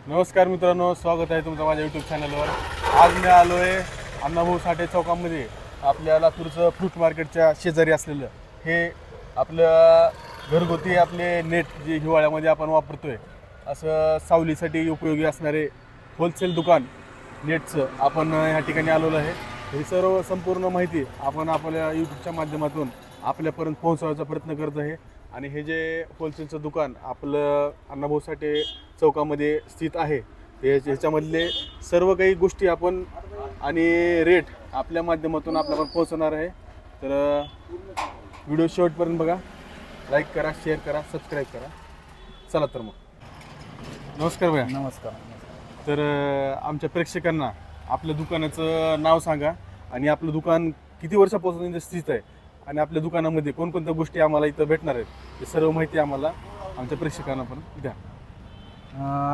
नमस्कार मित्रांनो, स्वागत आहे तुमचं माझ्या यूट्यूब चॅनलवर। आज मी आलो आहे अण्णाभाऊ साठे चौकामध्ये। आपल्या लातूरचं फ्रूट मार्केटच्या शेजारी असलेलं हे आपलं घरगुती आपले नेट जे हिवाळ्यामध्ये आपण वापरतोय, असं सावलीसाठी उपयोगी असणारे होलसेल दुकान नेटचं आपण ह्या ठिकाणी आलेलो आहे। ही सर्व संपूर्ण माहिती आपण आपल्या यूट्यूबच्या माध्यमातून आपल्यापर्यंत पोहोचवायचा प्रयत्न करत आहे। आणि हे जे होलसेलचं दुकान आपलं अण्णाभाऊ साठे चौकामध्ये स्थित आहे, ह्याच्यामधले सर्व काही गोष्टी आपण आणि रेट आपल्या माध्यमातून आपल्यापर्यंत पोहोचवणार आहे। तर व्हिडिओ शेवटपर्यंत बघा, लाईक करा, शेअर करा, सबस्क्राईब करा। चला तर मग नमस्कार भैया। नमस्कार। तर आमच्या प्रेक्षकांना आपल्या दुकानाचं नाव सांगा आणि आपलं दुकान किती वर्षापासून इथे स्थित आहे आणि आपल्या दुकानामध्ये कोणकोणत्या गोष्टी आम्हाला इथं भेटणार आहेत, हे सर्व माहिती आम्हाला आमच्या प्रेक्षकांना पण द्या।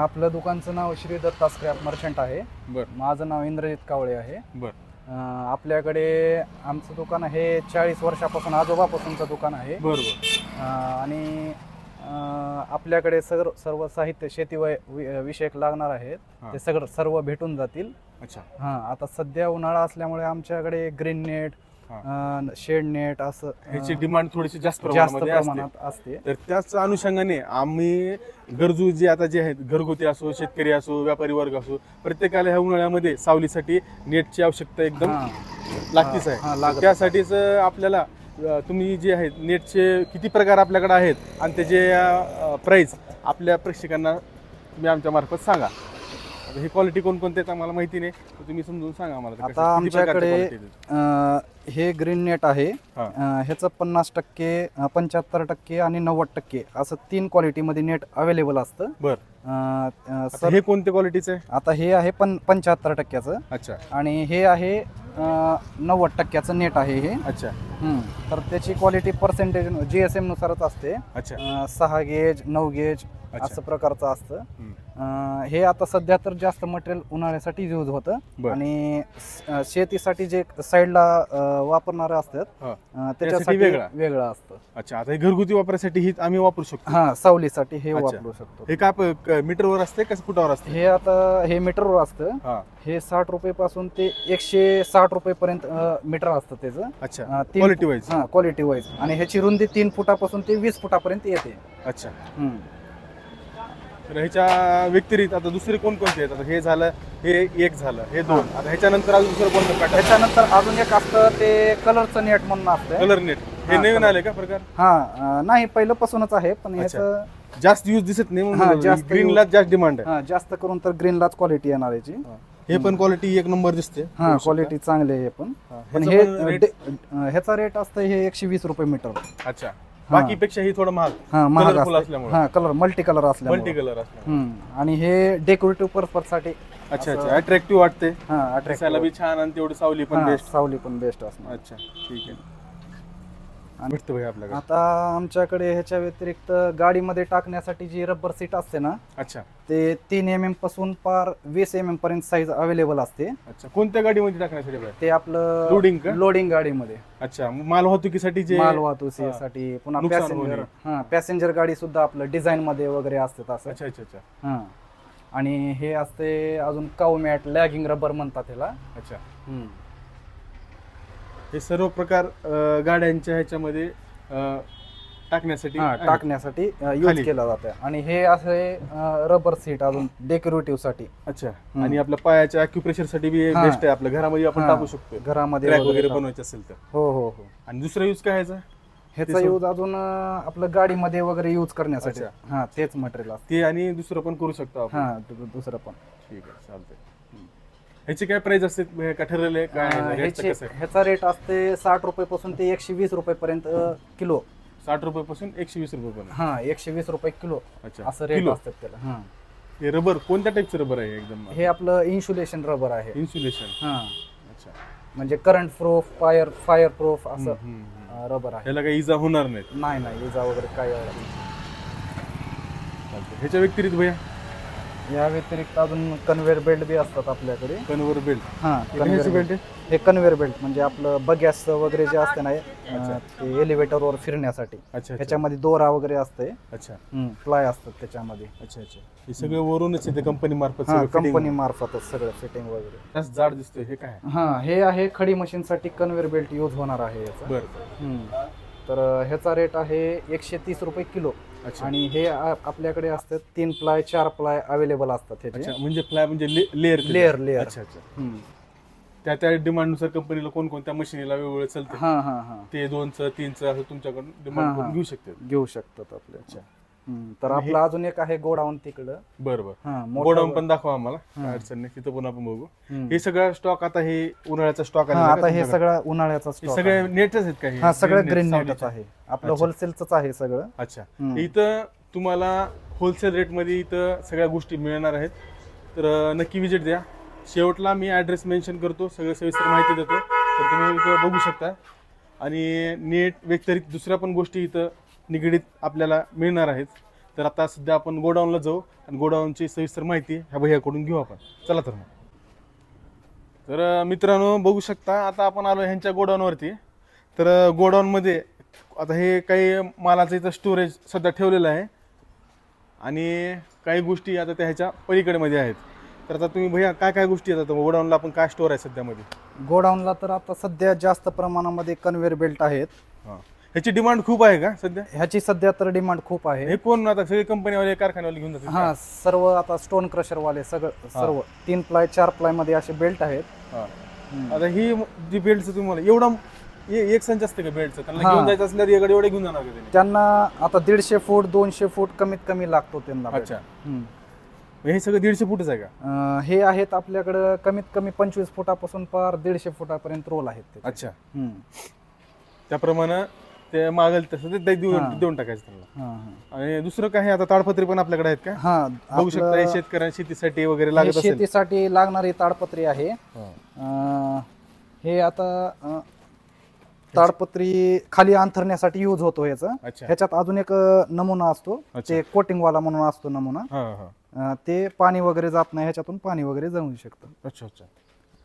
आपलं दुकानचं नाव श्री दत्ता स्क्रॅप मर्चंट आहे। बरं। माझं नाव इंद्रजित कावळे आहे। बरं। आपल्याकडे आमचं दुकान आहे 40 वर्षापासून, आजोबापासूनचं दुकान आहे। बरोबर। आणि आपल्याकडे सर्व साहित्य शेती विषयक लागणार आहेत, ते सर्व भेटून जातील। अच्छा। हां, आता सध्या उन्हाळा असल्यामुळे आमच्याकडे ग्रीन नेट, शेड नेट असं ह्याची डिमांड थोडीशी जास्त प्रमाणात असते। तर त्याच अनुषंगाने आम्ही गरजू जे आहेत, घरगुती असो, शेतकरी असो, व्यापारी वर्ग असो, प्रत्येकाला ह्या उन्हाळ्यामध्ये सावलीसाठी नेटची आवश्यकता एकदम लागतीच आहे। त्यासाठीच आपल्याला तुम्ही जे आहेत नेटचे किती प्रकार आपल्याकडे आहेत आणि त्याचे प्राइस आपल्या प्रेक्षकांना तुम्ही आमच्या मार्फत सांगा। ही क्वालिटी कोणकोणती आहेत आम्हाला माहिती नाही, तर तुम्ही समजून सांगा आम्हाला। आता आमच्याकडे हे ग्रीन नेट आहे, ह्याचं 50%, 75% आणि 90% असं 3 क्वालिटीमध्ये नेट अवेलेबल असतं। बरं। हे कोणत्या क्वालिटीचं आहे? आता हे आहे 75%चं। अच्छा। आणि हे आहे 90%चं नेट आहे हे। अच्छा। तर त्याची क्वालिटी पर्सेंटेज GSM नुसारच असते। अच्छा। 6 गेज, 9 गेज असं प्रकारचं असतं। हे आता सध्या तर जास्त मटेरियल उन्हाळ्यासाठी यूज होतं आणि शेतीसाठी जे साईडला वापरणारे असतात त्याच्यासाठी वेगळं असतं। अच्छा। आता हे घरगुती वापरासाठी ही आम्ही वापरू शकतो? हां, सावलीसाठी हे वापरू शकतो। हे काय मीटरवर असते का फुटावर असते? हे आता हे मीटरवर असतं। हे 60 रुपये पासून ते 160 रुपये पर्यंत मीटर असतं त्याचं। अच्छा। Quality wise? हां, क्वालिटी वाईज। आणि ह्याची रुंदी 3 फुटापासून ते 20 फुटापर्यंत येते। अच्छा। तर ह्याच्या व्यतिरिक्त आता दुसरे कोणकोणते आहेत? आता हे झालं, हे एक झालं, हे 2। आता ह्याच्यानंतर अजून दुसरं कोणतं पॅटर्न? ह्याच्यानंतर अजून एक असतं, ते कलरचं नेट म्हणून असतं। कलर नेट हे नवीन आले का प्रकार? हां, नाही, पहिल्यापासूनच आहे, पण ह्याचं जास्त यूज दिसत नाही म्हणून ग्रीनला जास्त डिमांड आहे। जास्त करून तर ग्रीनलाच क्वालिटी येणार याची। हे पण क्वालिटी एक नंबर दिसते। हां, क्वालिटी चांगली आहे पण हे ह्याचा रेट असतं हे 120 रुपये मीटर। अच्छा। बाकीपेक्षा ही थोडं महाग असल्यामुळे। हां, कलर मल्टी कलर असल्यामुळे। आणि हे डेकोरेटिव्ह पर्पज साठी। अच्छा। अच्छा। अट्रॅक्टिव्ह वाटते। हां, अट्रॅक्टिव्ह बी छान आणि तेवढी सावली पण बेस्ट असणार। अच्छा, ठीक आहे। भेटतो भाई आपल्याकडे। आता आमच्याकडे ह्याच्या व्यतिरिक्त गाडीमध्ये टाकण्यासाठी जी रबर सीट असते ना, अच्छा, ते 3 mm पासून पार 20 mm पर्यंत साईज अवेलेबल असते। अच्छा। कोणत्या गाडीमध्ये टाकण्यासाठी? ते आपलं लोडिंग गाडीमध्ये। अच्छा। माल वाहतुकीसाठी? माल वाहतुकीसाठी, पुन्हा पॅसेंजर गाडी सुद्धा आपलं डिझाईन मध्ये वगैरे असते असं। अच्छा। अच्छा। हां। आणि हे असते अजून काऊ मॅट, लॅगिंग रबर म्हणतात त्याला। अच्छा। हे सर्व प्रकार गाड्यांच्या ह्याच्यामध्ये टाकण्यासाठी यूज केला जातं। आणि हे असे रबर सीट अजून डेकोरेटिव्ह साठी। अच्छा। आणि आपल्या पायाच्या अॅक्युप्रेशर साठी बी बेस्ट आहे, आपल्या घरामध्ये आपण टाकू शकतो, घरामध्ये वगैरे बनवायचे असेल तर। हो। आणि दुसरा यूज काय ह्याचा यूज अजून आपलं गाडीमध्ये वगैरे यूज करण्यासाठी। हां, तेच मटेरियल ते आणि दुसरं पण करू शकतो आपण। हां, दुसरं पण। ठीक आहे, चालतंय। ह्याची काय प्राइस असते का ठरलेले? ह्याचा रेट असते 60 रुपये पासून ते 120 रुपये पर्यंत किलो। 60 रुपये पासून 120 रुपये पर्यंत? हां, 120 रुपये किलो असं रेट असतात त्याला। हां। हे रबर कोणत्या टाईपचं रबर आहे? एकदम हे आपलं इन्सुलेशन रबर आहे। इन्सुलेशन? हां। अच्छा। म्हणजे करंट प्रूफ, फायर प्रूफ असं रबर आहे। याला काही इजा होणार नाही? नाही, इजा वगैरे काय। ह्याच्या व्यतिरिक्त भैया या व्यतिरिक्त अजून कन्व्हेअर बेल्ट बी असतात आपल्याकडे. Conveyor belt. हा, कन्व्हेअर बेल्ट हे कन्व्हेअर बेल्ट म्हणजे आपलं बगॅस वगैरे जे असते ना ते एलिव्हेटरवर फिरण्यासाठी. अच्छा. त्याच्यामध्ये दोरा वगैरे असते. अच्छा. प्लाय असतात त्याच्यामध्ये. अच्छा अच्छा. हे सगळे वरूनच येते कंपनी मार्फत. कंपनी मार्फतच सगळं फिटिंग वगैरे. जास्त जाड दिसतोय हे काय? हा, हे आहे खडी मशीन साठी कन्व्हेअर बेल्ट यूज होणार आहे याचा. बरं. तर ह्याचा रेट आहे 130 रुपये किलो. आणि हे आपल्याकडे असतात 3 प्लाय 4 प्लाय अवेलेबल असतात ह्याचे. म्हणजे प्लाय म्हणजे लेअर लेअर लेअर. अच्छा अच्छा. त्या डिमांडनुसार कंपनीला कोणकोणत्या मशीनीला वेगवेगळं चालतं ते 2चं 3चं असं तुमच्याकडून डिमांड करून घेऊ शकतात आपले. अच्छा. तर आपलं अजून एक आहे गोडाऊन तिकडं. बरोबर. गोडाऊन पण दाखवा आम्हाला, काय अडचण नाही, तिथं पण आपण बघू. हे सगळं स्टॉक आता हे उन्हाळ्याचा स्टॉक आहे आता हे सगळं उन्हाळ्याचा स्टॉक. सगळे नेटच आहेत का? हा, सगळं ग्रीन नेटच आहे आपलं, होलसेलच आहे सगळं. अच्छा. इथं तुम्हाला होलसेल रेट मध्ये इथं सगळ्या गोष्टी मिळणार आहेत, तर नक्की विजिट द्या. शेवटला मी ऍड्रेस मेन्शन करतो, सगळं सविस्तर माहिती देतो, तर तुम्ही इथं बघू शकता. आणि नेट व्यतिरिक्त दुसऱ्या पण गोष्टी इथं निगडीत आपल्याला मिळणार आहेत. तर आता सध्या आपण गोडाऊनला जाऊ आणि गोडाऊनची सविस्तर माहिती ह्या भैयाकडून घेऊ आपण. चला तर मग. तर मित्रांनो बघू शकता, आता आपण आलो ह्यांच्या गोडाऊनवरती. तर गोडाऊनमध्ये आता हे काही मालाचं इथं स्टोरेज सध्या ठेवलेलं आहे आणि काही गोष्टी आता त्या ह्याच्या पलीकडेमध्ये आहेत. तर आता तुम्ही भैया काय काय गोष्टी आहेत गोडाऊनला, आपण काय स्टोर आहे सध्यामध्ये? गोडाऊनला तर आता सध्या जास्त प्रमाणामध्ये कन्व्हेअर बेल्ट आहेत. ह्याची डिमांड खूप आहे का सध्या? ह्याची सध्या तर डिमांड खूप आहे. हे कोण आता सगळे कंपनीवाले कारखान्यावाले घेऊन जातात? हा, सर्व आता स्टोन क्रशर वाले सर्व 3 प्लाय 4 प्लाय मध्ये असे बेल्ट आहेत. आता ही जी बेल्ट तुम्हाला एवढा एक संच असते का बेल्टचं? त्यांना घेऊन जायचं असल्यावर एवढे घेऊन जाणार का? त्यांना आता 150 फूट 200 फूट कमीत कमी लागतो त्यांना. अच्छा. हे सगळं 150 फूटच आहे का? हे आहेत आपल्याकडे कमीत कमी 25 फुटापासून पार 150 फुटापर्यंत रोल आहेत. अच्छा. त्याप्रमाणे ते मागेल तसं ते देऊन टाकायचं त्यांना. आणि दुसरं काय आता ताडपत्री पण आपल्याकडे आहेत का? हा, बघू शकता. हे शेतकऱ्यांना शेतीसाठी वगैरे लागत असेल, शेतीसाठी लागणारी ताडपत्री आहे. हे आता ताडपत्री खाली अंथरण्यासाठी यूज होतो याचा. ह्याच्यात अजून एक नमुना असतो, ते कोटिंग वाला म्हणून असतो नमुना. ते पाणी वगैरे जात नाही, ह्याच्यातून पाणी वगैरे जाऊ शकतं. अच्छा अच्छा.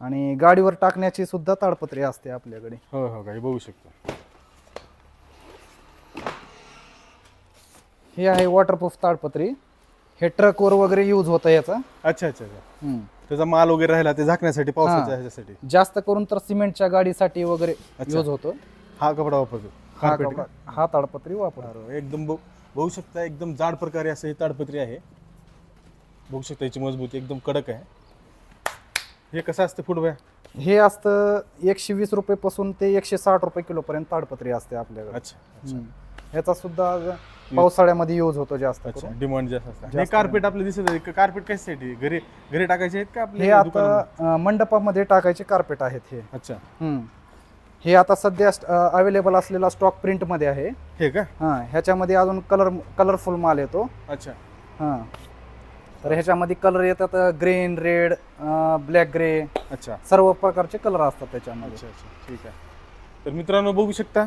आणि गाडीवर टाकण्याची सुद्धा ताडपत्री असते आपल्याकडे. हो हो, काही बघू शकतो. हे आहे वॉटरप्रूफ ताडपत्री. हे ट्रकवर वगैरे यूज होतं याचा. अच्छा अच्छा. त्याचा माल वगैरे राहिला ते झाकण्यासाठी, पावसाच्या ह्याच्यासाठी. जास्त करून तर सिमेंटच्या गाडीसाठी वगैरे यूज होतो. हा कपडा वापरतो, हा ताडपत्री वापरतो. एकदम बघू शकता, एकदम जाड प्रकारे असं हे ताडपत्री आहे. बघू शकता याची मजबूती एकदम कडक आहे. हे कसं असतं फूट भया? हे असतं 120 रुपये पासून ते 160 रुपये किलो पर्यंत ताडपत्री असते आपल्याकडे. अच्छा. ह्याचा सुद्धा पावसाळ्यामध्ये यूज होतो जास्त. डिमांड जास्त असते. हे कार्पेट आपलं दिसत आहे, कार्पेट कशासाठी? घरी टाकायचे आहेत का आपले? हे आता मंडपामध्ये टाकायचे कार्पेट आहेत हे. अच्छा. हे आता सध्या अवेलेबल असलेला स्टॉक प्रिंट मध्ये आहे. हे का? ह्याच्यामध्ये अजून कलरफुल माल येतो. अच्छा. तर ह्याच्यामध्ये कलर येतात ग्रीन, रेड, ब्लॅक, ग्रे. अच्छा. सर्व प्रकारचे कलर असतात त्याच्यामध्ये. अच्छा अच्छा, ठीक आहे. तर मित्रांनो बघू शकता,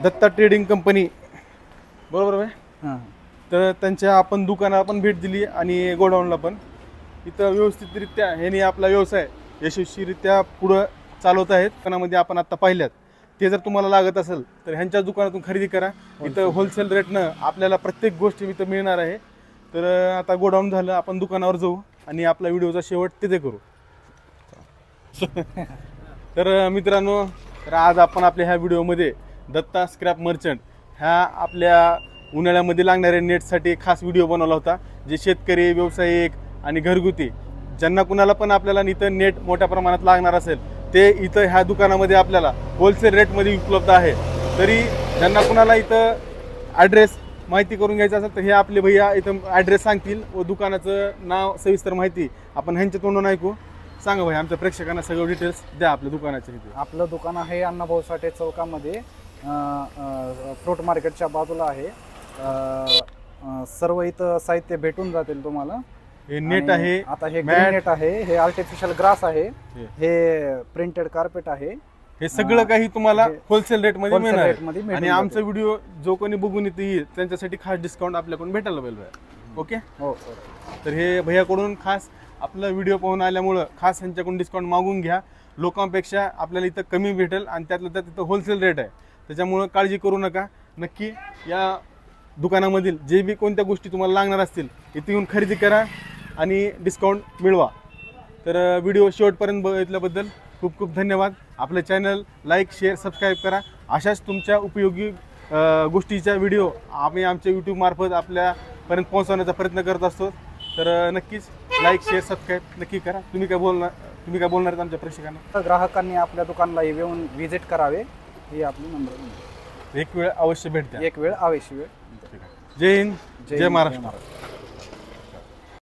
दत्ता ट्रेडिंग कंपनी, बरोबर आहे. तर त्यांच्या आपण दुकानाला पण भेट दिली आणि गोडाऊनला पण. इथं व्यवस्थितरित्या ह्यांनी आपला व्यवसाय यशस्वीरित्या पुढं चालवत आहेत. दुकानामध्ये आपण आता पाहिल्यात, ते जर तुम्हाला लागत असेल तर ह्यांच्या दुकानातून खरेदी करा. इथं होलसेल रेटनं आपल्याला प्रत्येक गोष्टी इथं मिळणार आहे. तर आता गोडाऊन झालं, आपण दुकानावर जाऊ आणि आपला व्हिडिओचा शेवट तिथे करू. तर मित्रांनो, तर आज आपण आपल्या ह्या व्हिडिओमध्ये दत्ता स्क्रॅप मर्चंट ह्या आपल्या उन्हाळ्यामध्ये लागणाऱ्या नेटसाठी खास व्हिडिओ बनवला होता. जे शेतकरी, व्यावसायिक आणि घरगुती ज्यांना कुणाला पण आपल्याला इथं नेट मोठ्या प्रमाणात लागणार असेल, ते इथं ह्या दुकानामध्ये आपल्याला होलसेल रेटमध्ये उपलब्ध आहे. तरी ज्यांना कुणाला इथं ॲड्रेस माहिती करून घ्यायचं असेल तर हे आपले भैया इथं ॲड्रेस सांगतील व दुकानाचं नाव सविस्तर माहिती आपण ह्यांच्या तोंडून ऐकू. सांगा भाई, आमच्या प्रेक्षकांना सगळं डिटेल्स द्या आपल्या दुकानाचे. आपलं दुकान आहे अण्णाभाऊ साठे चौकामध्ये, फ्रूट मार्केटच्या बाजूला आहे. सर्व इथं साहित्य भेटून जातील तुम्हाला. हे नेट आहे, आता हे ग्रीन नेट आहे, हे आर्टिफिशियल ग्रास आहे, हे प्रिंटेड कार्पेट आहे. हे सगळं काही तुम्हाला होलसेल रेट मध्ये मिळणार. आणि आमचा व्हिडिओ जो कोणी बघून येईल त्यांच्यासाठी खास डिस्काउंट आपल्याकडून भेटायला पाहिजे. ओके. हो. तर हे भैयाकडून खास आपला व्हिडिओ पाहून आल्यामुळं खास यांच्याकडून डिस्काउंट मागून घ्या. लोकांपेक्षा आपल्याला इथं कमी भेटेल आणि त्यातलं त्यात इथं होलसेल रेट आहे. त्याच्यामुळं काळजी करू नका. नक्की या दुकानामधील जे बी कोणत्या गोष्टी तुम्हाला लागणार असतील इथे येऊन खरेदी करा आणि डिस्काउंट मिळवा. तर व्हिडिओ शेवटपर्यंत बघितल्याबद्दल खूप खूप धन्यवाद. आपलं चॅनल लाईक शेअर सबस्क्राईब करा. अशाच तुमच्या उपयोगी गोष्टीचा व्हिडिओ आम्ही आमच्या यूट्यूबमार्फत आपल्यापर्यंत पोहोचवण्याचा प्रयत्न करत असतो. तर नक्कीच लाईक शेअर सबस्क्राईब नक्की करा. तुम्ही काय बोलणार आहेत आमच्या प्रेक्षकांना? ग्राहकांनी आपल्या दुकानला येऊन व्हिजिट करावे हे आपली नम्र. एक वेळ अवश्य भेट द्या. एक वेळ अवश्य वेळ. जय हिंद, जय महाराष्ट्र.